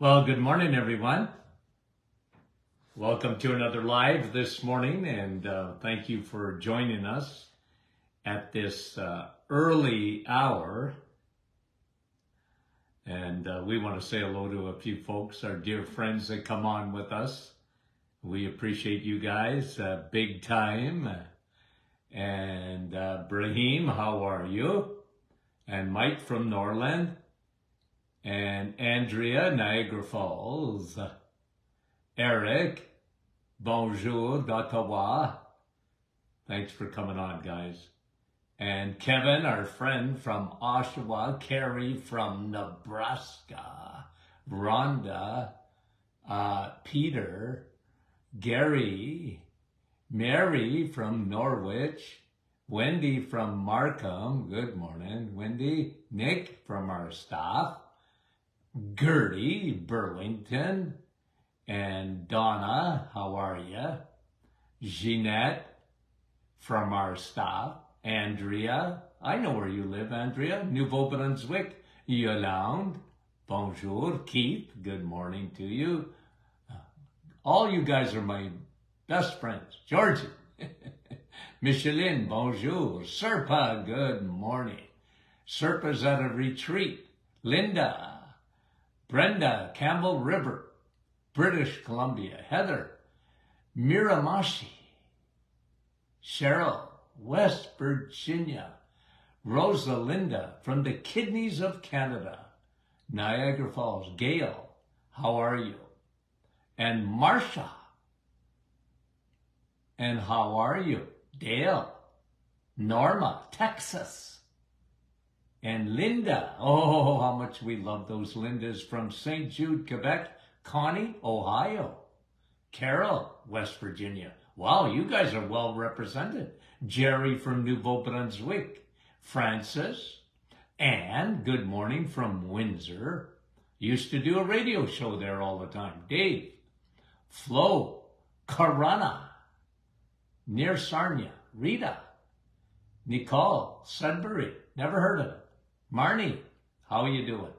Well, good morning, everyone. Welcome to another live this morning, and thank you for joining us at this early hour. And we want to say hello to a few folks, our dear friends that come on with us. We appreciate you guys big time. And Brahim, how are you? And Mike from Norland. And Andrea, Niagara Falls. Eric, bonjour d'Ottawa. Thanks for coming on, guys. And Kevin, our friend from Oshawa. Carrie from Nebraska. Rhonda, Peter, Gary, Mary from Norwich. Wendy from Markham. Good morning, Wendy. Nick from our staff. Gertie, Burlington. And Donna, how are you? Jeanette from our staff. Andrea, I know where you live, Andrea. Nouveau-Brunswick. Yolande, bonjour. Keith, good morning to you. All you guys are my best friends. Georgie, Micheline, bonjour. Serpa, good morning. Serpa's at a retreat. Linda, Brenda, Campbell River, British Columbia. Heather, Miramashi, Cheryl, West Virginia. Rosalinda from the Kidneys of Canada. Niagara Falls. Gail, how are you? And Marsha. And how are you? Dale. Norma, Texas. And Linda. Oh, how much we love those Lindas from St. Jude, Quebec. Connie, Ohio. Carol, West Virginia. Wow, you guys are well represented. Jerry from Nouveau-Brunswick. Francis. And good morning from Windsor. Used to do a radio show there all the time. Dave. Flo. Corona. Near Sarnia. Rita. Nicole. Sudbury. Never heard of it. Marnie. How are you doing?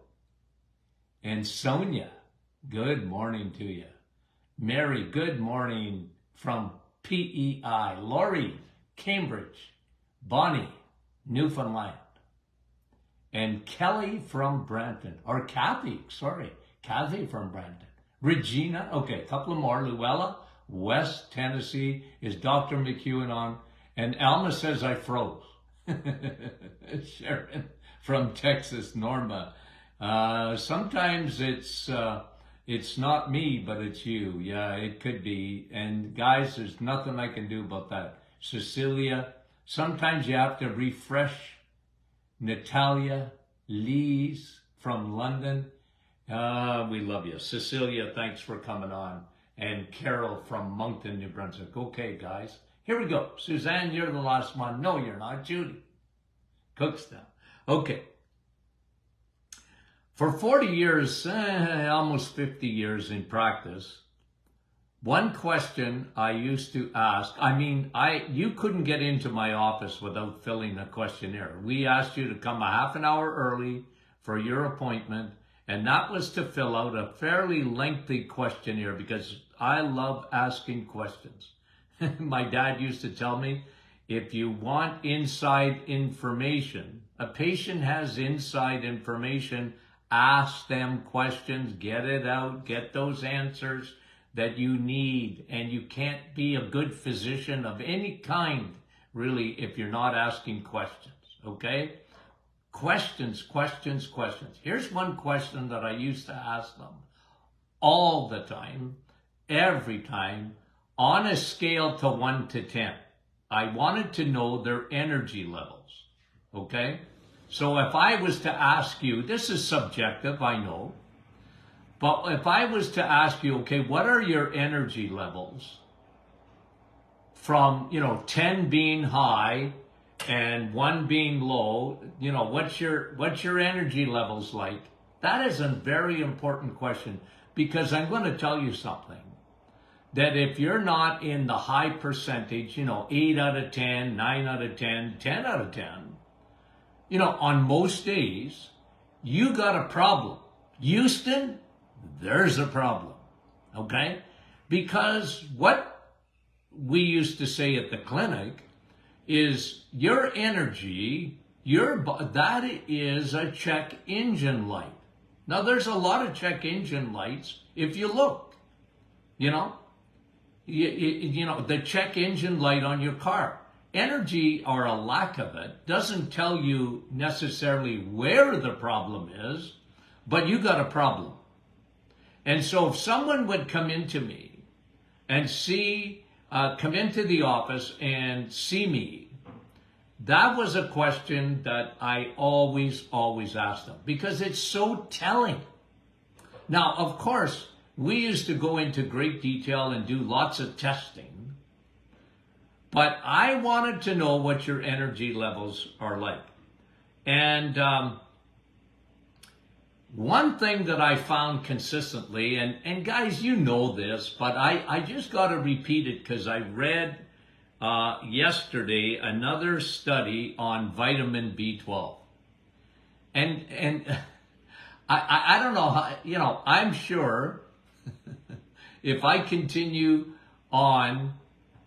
And Sonia. Good morning to you. Mary, good morning from PEI. Lori, Cambridge. Bonnie, Newfoundland. And Kelly from Brampton. Or Kathy, sorry. Kathy from Brampton. Regina, okay, a couple of more. Luella, West Tennessee. Is Dr. McEwen on? And Alma says I froze. Sharon from Texas. Norma. Sometimes it's not me, but it's you. Yeah, it could be. And guys, there's nothing I can do about that. Cecilia, sometimes you have to refresh. Natalia, Lise from London. We love you. Cecilia, thanks for coming on. And Carol from Moncton, New Brunswick. Okay, guys, here we go. Suzanne, you're the last one. No, you're not. Judy. Cookstown. Okay. For 40 years, almost 50 years in practice, one question I used to ask, you couldn't get into my office without filling a questionnaire. We asked you to come a half an hour early for your appointment, and that was to fill out a fairly lengthy questionnaire because I love asking questions. My dad used to tell me, if you want inside information, a patient has inside information, ask them questions, get it out, get those answers that you need. And you can't be a good physician of any kind, really, if you're not asking questions, okay? Questions, questions, questions. Here's one question that I used to ask them all the time, every time, on a scale to 1 to 10. I wanted to know their energy levels, okay? So if I was to ask you, this is subjective, I know, but if I was to ask you, okay, what are your energy levels from, 10 being high and 1 being low, what's your energy levels like? That is a very important question because I'm going to tell you something. That if you're not in the high percentage, 8 out of 10, 9 out of 10, 10 out of 10, on most days, you got a problem. Houston, there's a problem, okay? Because what we used to say at the clinic is your energy, that is a check engine light. Now, there's a lot of check engine lights if you look, you know, the check engine light on your car. Energy, or a lack of it, doesn't tell you necessarily where the problem is, but you got a problem. And so if someone would come into me and come into the office and see me, that was a question that I always asked them, because it's so telling. Now, of course, we used to go into great detail and do lots of testing, but I wanted to know what your energy levels are like. And one thing that I found consistently, and guys, you know this, but I just got to repeat it because I read yesterday another study on vitamin B12. And I don't know how, I'm sure if I continue on,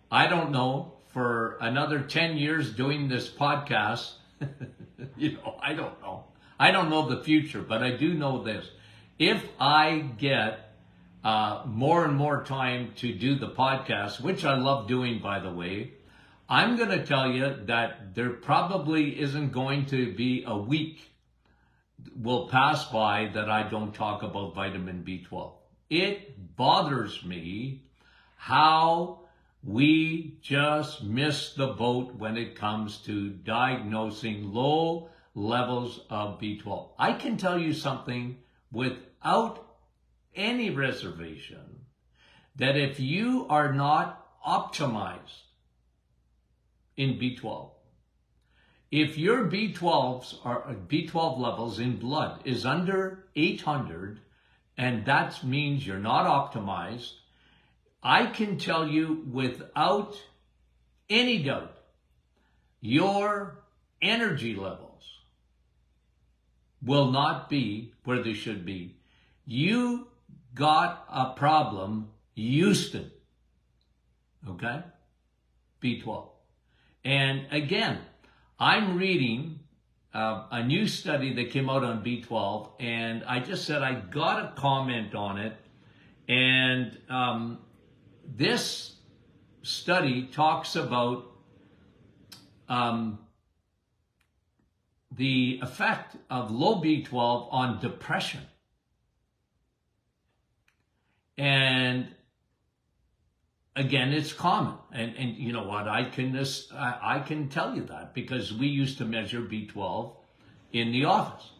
I don't know, for another 10 years doing this podcast, I don't know. I don't know the future, but I do know this. If I get more and more time to do the podcast, which I love doing, by the way, I'm going to tell you that there probably isn't going to be a week will pass by that I don't talk about vitamin B12. It bothers me how we just miss the boat when it comes to diagnosing low levels of B12. I can tell you something without any reservation, that if you are not optimized in B12, if your B12 levels in blood is under 800, and that means you're not optimized, I can tell you without any doubt, your energy levels will not be where they should be. You got a problem, Houston. Okay? B12. And again, I'm reading a new study that came out on B12, and I just said I got to comment on it. And this study talks about the effect of low B12 on depression. And again, it's common. And you know what? I can tell you that because we used to measure B12 in the office.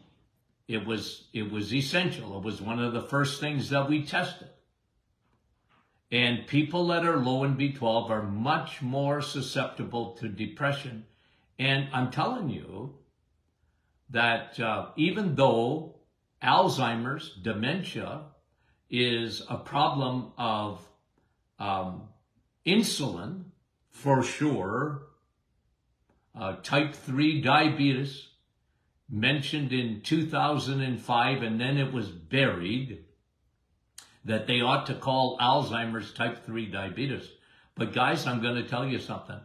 It was essential. It was one of the first things that we tested. And people that are low in B12 are much more susceptible to depression. And I'm telling you that even though Alzheimer's, dementia, is a problem of insulin, for sure, type 3 diabetes, mentioned in 2005, and then it was buried, that they ought to call Alzheimer's type 3 diabetes. But guys, I'm going to tell you something.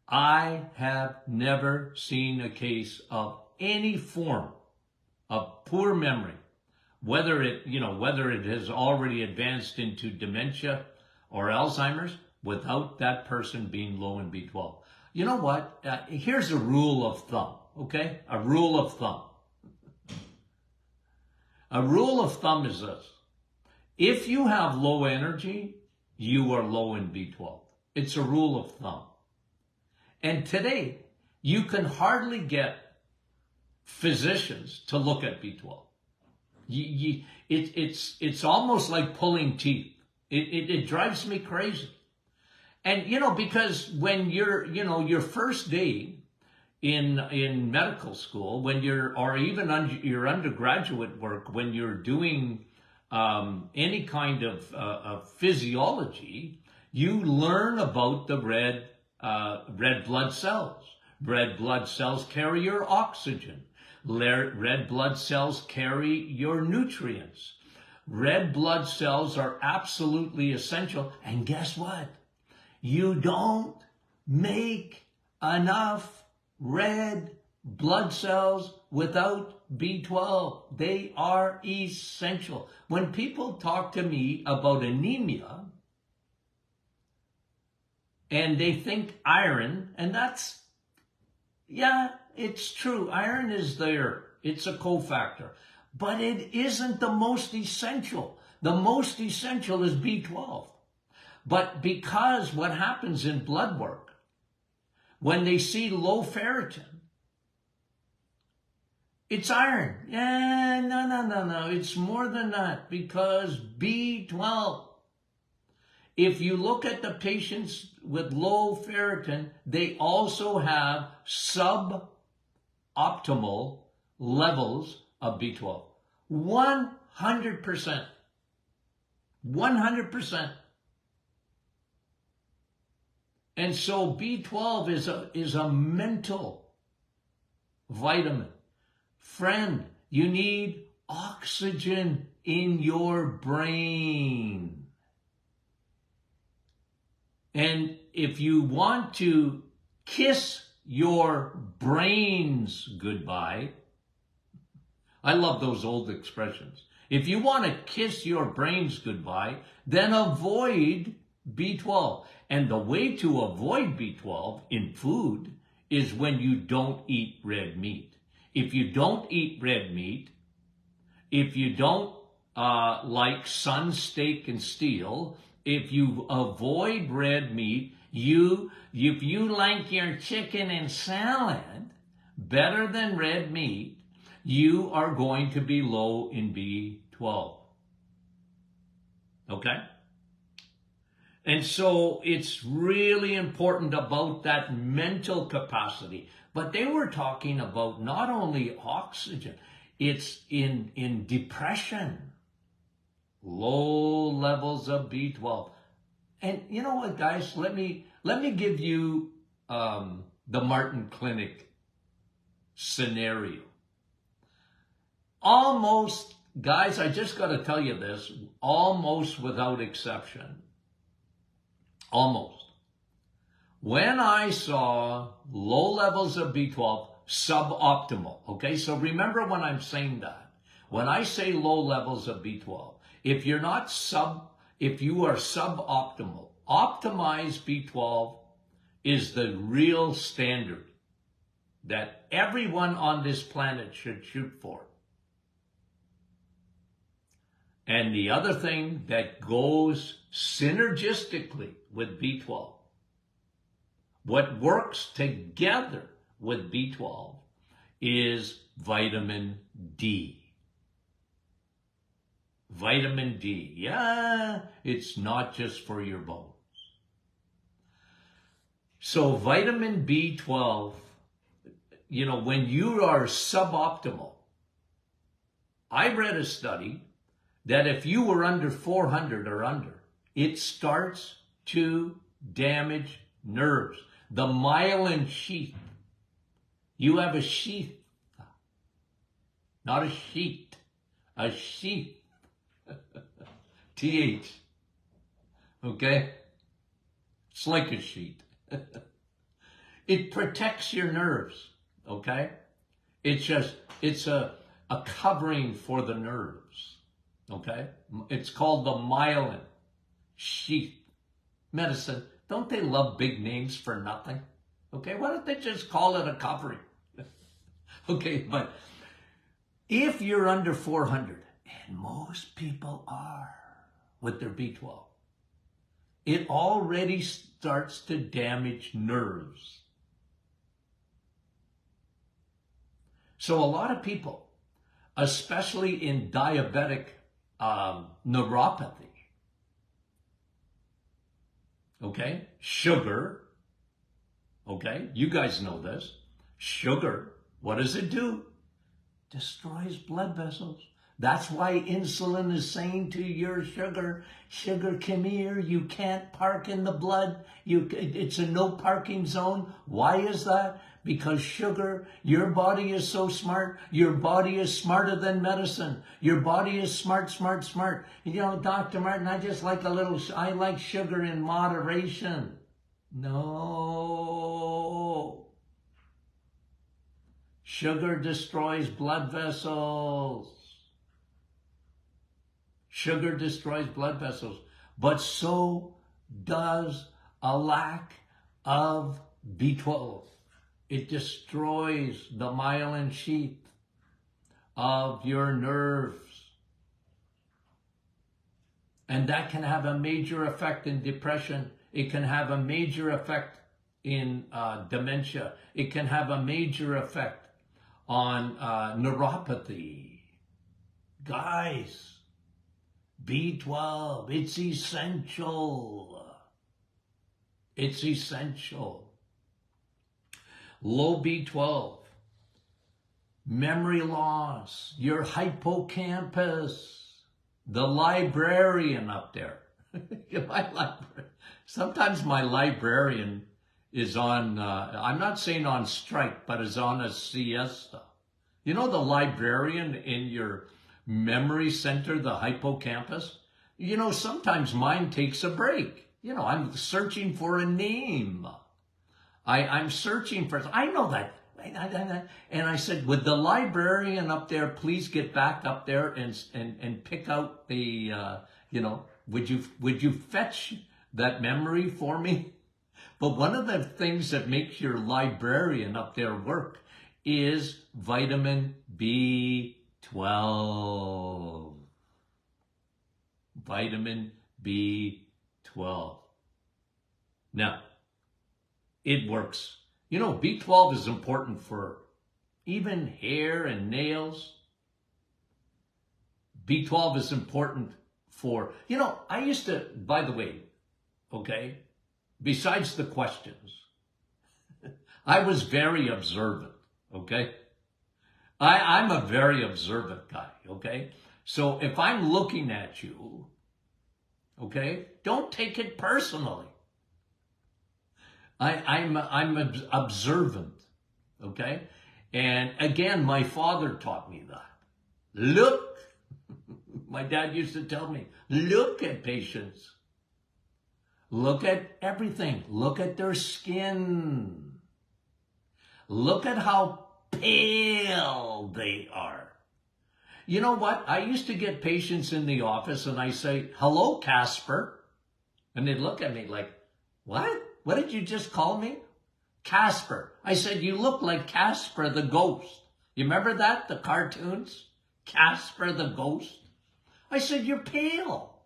I have never seen a case of any form of poor memory, whether it has already advanced into dementia or Alzheimer's, without that person being low in B12. You know what? Here's a rule of thumb, okay? A rule of thumb. A rule of thumb is this. If you have low energy, you are low in B12. It's a rule of thumb. And today, you can hardly get physicians to look at B12. It's almost like pulling teeth. It drives me crazy. And, because when your first day in medical school, or even your undergraduate work, when you're doing any kind of physiology, you learn about the red blood cells. Red blood cells carry your oxygen. Red blood cells carry your nutrients. red blood cells are absolutely essential. And guess what? You don't make enough red blood cells without B12. They are essential. When people talk to me about anemia, and they think iron, and that's, yeah, it's true. Iron is there. It's a cofactor. But it isn't the most essential. The most essential is B12. But because what happens in blood work, when they see low ferritin, it's iron. Yeah, no. It's more than that, because B12. If you look at the patients with low ferritin, they also have suboptimal levels of B12. 100%. 100%. And so B12 is a mental vitamin. Friend, you need oxygen in your brain. And if you want to kiss your brains goodbye, I love those old expressions. If you want to kiss your brains goodbye, then avoid B12. And the way to avoid B12 in food is when you don't eat red meat. If you don't eat red meat, if you don't like sun, steak, and steel, if you avoid red meat, if you like your chicken and salad better than red meat, you are going to be low in B12. Okay? And so it's really important about that mental capacity. But they were talking about not only oxygen, it's in depression, low levels of B12. And you know what, guys? Let me give you the Martin Clinic scenario. Almost, guys, I just got to tell you this, almost without exception, almost. When I saw low levels of B12, suboptimal, okay? So remember when I'm saying that. When I say low levels of B12, if you are suboptimal, optimized B12 is the real standard that everyone on this planet should shoot for. And the other thing that goes synergistically with B12, what works together with B12 is vitamin D. Vitamin D, yeah, it's not just for your bones. So vitamin B12, you know, when you are suboptimal, I read a study that if you were under 400 or under, it starts to damage nerves. The myelin sheath. You have a sheath, not a sheet, a sheath. TH. Okay? It's like a sheet. It protects your nerves. Okay? It's a covering for the nerves. Okay? It's called the myelin sheath. Medicine, don't they love big names for nothing? Okay, why don't they just call it a covering? Okay, but if you're under 400, and most people are with their B12, it already starts to damage nerves. So a lot of people, especially in diabetic neuropathy, okay, sugar, okay, you guys know this, sugar, what does it do? Destroys blood vessels. That's why insulin is saying to your sugar, come here, you can't park in the blood. It's a no parking zone. Why is that? Because sugar, your body is so smart. Your body is smarter than medicine. Your body is smart, smart, smart. You know, Dr. Martin, I just like I like sugar in moderation. No. Sugar destroys blood vessels. Sugar destroys blood vessels. But so does a lack of B12. It destroys the myelin sheath of your nerves. And that can have a major effect in depression. It can have a major effect in dementia. It can have a major effect on neuropathy. Guys, B12, it's essential. It's essential. Low B12, memory loss, your hippocampus, the librarian up there. Sometimes my librarian is on, I'm not saying on strike, but is on a siesta. You know the librarian in your memory center, the hippocampus? You know, sometimes mine takes a break. You know, I'm searching for a name. I'm searching for, I know that. And I said, would the librarian up there please get back up there and pick out the, you know, would you fetch that memory for me? But one of the things that makes your librarian up there work is vitamin B12. Vitamin B12. Now, it works. You know, B12 is important for even hair and nails. B12 is important for, you know, I used to, by the way, okay, besides the questions, I was very observant, okay? I'm a very observant guy, okay? So if I'm looking at you, okay, don't take it personally. I'm observant, okay? And again, my father taught me that. Look, my dad used to tell me, look at patients. Look at everything. Look at their skin. Look at how pale they are. You know what? I used to get patients in the office and I say, hello, Casper. And they'd look at me like, what? What did you just call me? Casper. I said, you look like Casper the ghost. You remember that? The cartoons? Casper the ghost. I said, you're pale.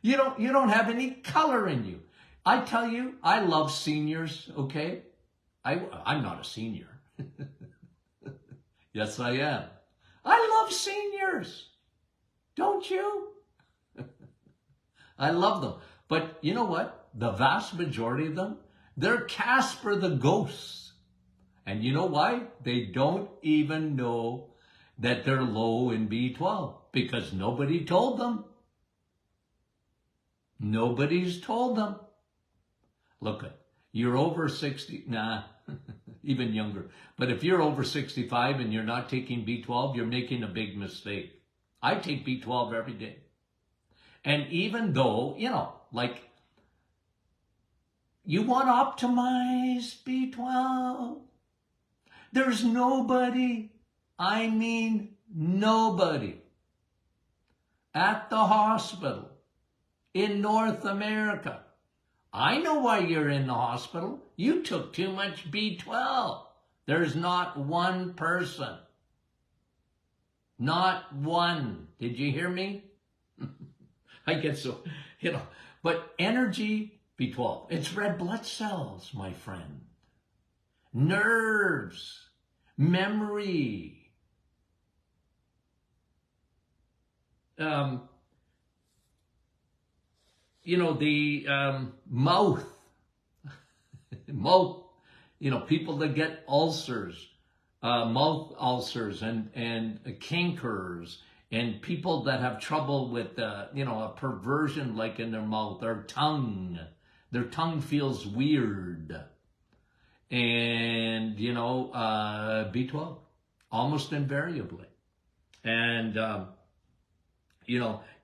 You don't have any color in you. I tell you, I love seniors, okay? I'm not a senior. Yes, I am. I love seniors. Don't you? I love them. But you know what? The vast majority of them, they're Casper the ghosts. And you know why? They don't even know that they're low in B12 because nobody told them. Nobody's told them. Look, you're over 60, even younger. But if you're over 65 and you're not taking B12, you're making a big mistake. I take B12 every day. And even though, you know, like, you want to optimize B12, there's nobody, I mean nobody, at the hospital in North America. I know why you're in the hospital. You took too much B12. There's not one person. Not one. Did you hear me? I get so, you know. But energy, B12. It's red blood cells, my friend. Nerves. Memory. You know, the mouth, you know, people that get ulcers, mouth ulcers and cankers, and people that have trouble with, you know, a perversion like in their mouth, their tongue feels weird. and, B12, almost invariably. And,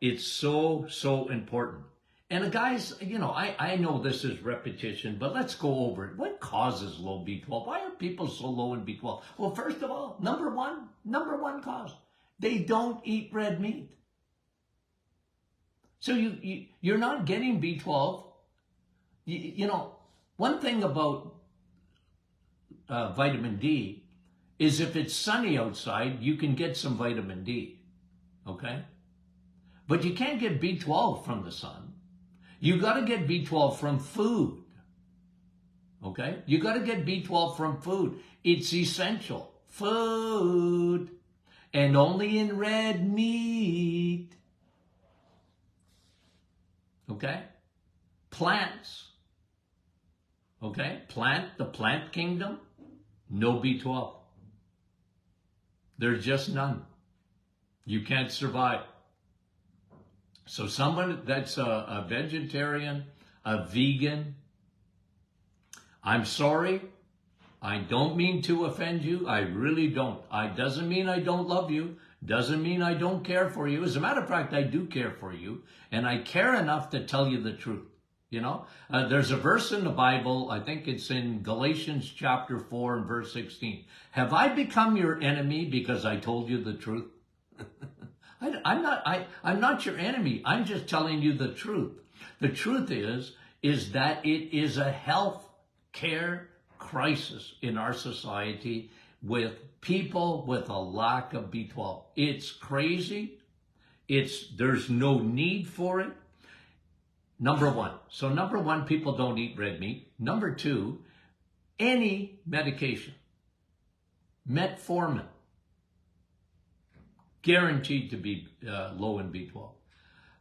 it's so, so important. And the guys, I know this is repetition, but let's go over it. What causes low B12? Why are people so low in B12? Well, first of all, number one cause, they don't eat red meat. So you're not getting B12. One thing about vitamin D is if it's sunny outside, you can get some vitamin D, okay? But you can't get B12 from the sun. You got to get B12 from food, okay? You got to get B12 from food. It's essential. Food. And only in red meat, okay? Plants, okay? The plant kingdom, no B12. There's just none. You can't survive. So someone that's a vegetarian, a vegan, I'm sorry. I don't mean to offend you. I really don't. It doesn't mean I don't love you. Doesn't mean I don't care for you. As a matter of fact, I do care for you. And I care enough to tell you the truth. There's a verse in the Bible, I think it's in Galatians chapter 4 and verse 16. Have I become your enemy because I told you the truth? I'm not your enemy. I'm just telling you the truth. The truth is that it is a health care crisis in our society with people with a lack of B12. It's crazy. There's no need for it. Number one. So number one, people don't eat red meat. Number two, any medication, metformin, guaranteed to be low in B12.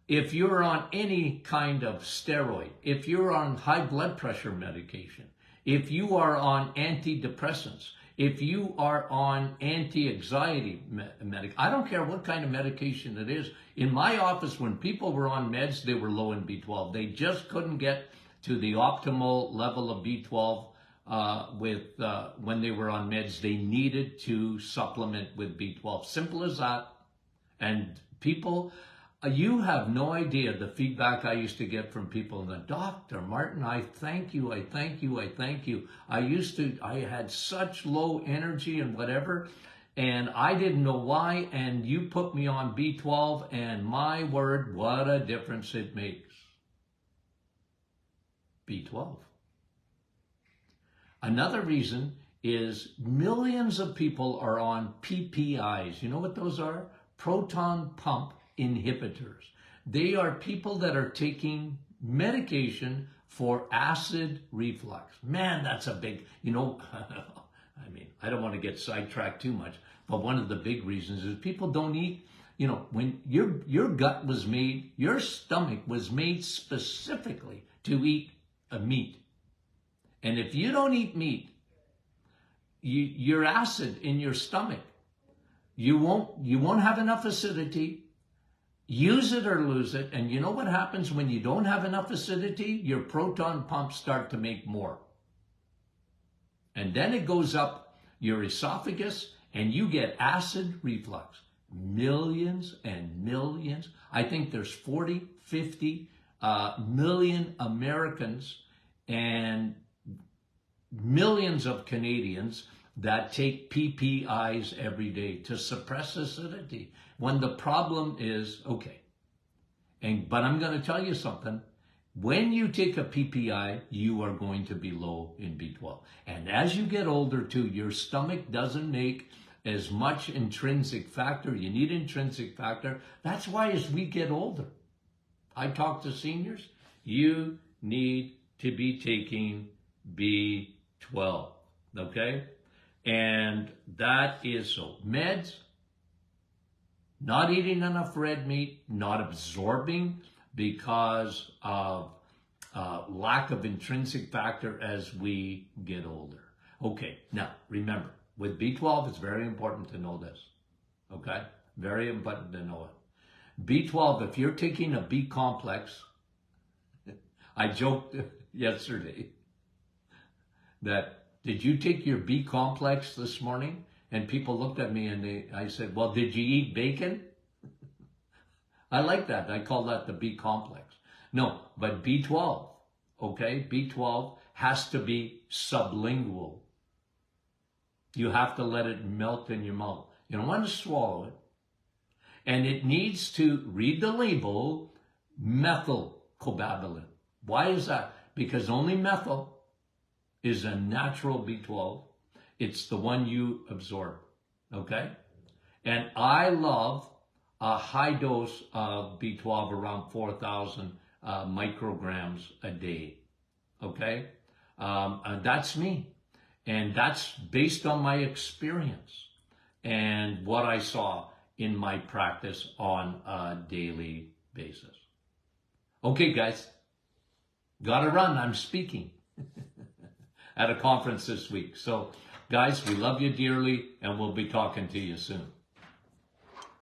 If you're on any kind of steroid, if you're on high blood pressure medication, if you are on antidepressants, if you are on anti-anxiety medication, I don't care what kind of medication it is. In my office, when people were on meds, they were low in B12. They just couldn't get to the optimal level of B12 when they were on meds. They needed to supplement with B12. Simple as that. And people, you have no idea the feedback I used to get from people. Dr. Martin, I thank you, I thank you, I thank you. I had such low energy and whatever, and I didn't know why, and you put me on B12, and my word, what a difference it makes. B12. Another reason is millions of people are on PPIs. You know what those are? Proton pump inhibitors. They are people that are taking medication for acid reflux. Man, that's a big, I don't want to get sidetracked too much, but one of the big reasons is people don't eat, when your gut was made, your stomach was made specifically to eat a meat. And if you don't eat meat, your acid in your stomach, you won't have enough acidity. Use it or lose it. And you know what happens when you don't have enough acidity? Your proton pumps start to make more. And then it goes up your esophagus and you get acid reflux. Millions and millions. I think there's 40, 50 million Americans and millions of Canadians that take PPIs every day to suppress acidity. When the problem is, okay, but I'm going to tell you something. When you take a PPI, you are going to be low in B12. And as you get older too, your stomach doesn't make as much intrinsic factor. You need intrinsic factor. That's why as we get older, I talk to seniors, you need to be taking B12, okay? And that is so. Meds, not eating enough red meat, not absorbing because of lack of intrinsic factor as we get older. Okay, now remember, with B12, it's very important to know this, okay? Very important to know it. B12, if you're taking a B complex, I joked yesterday that, did you take your B complex this morning? And people looked at me and I said, well, did you eat bacon? I like that. I call that the B complex. No, but B12, okay? B12 has to be sublingual. You have to let it melt in your mouth. You don't want to swallow it. And it needs to, read the label, methylcobalamin. Why is that? Because only methyl is a natural B12. It's the one you absorb, okay? And I love a high dose of B12 around 4,000 micrograms a day, okay? And that's me. And that's based on my experience and what I saw in my practice on a daily basis. Okay, guys, gotta run. I'm speaking at a conference this week. So, guys, we love you dearly, and we'll be talking to you soon.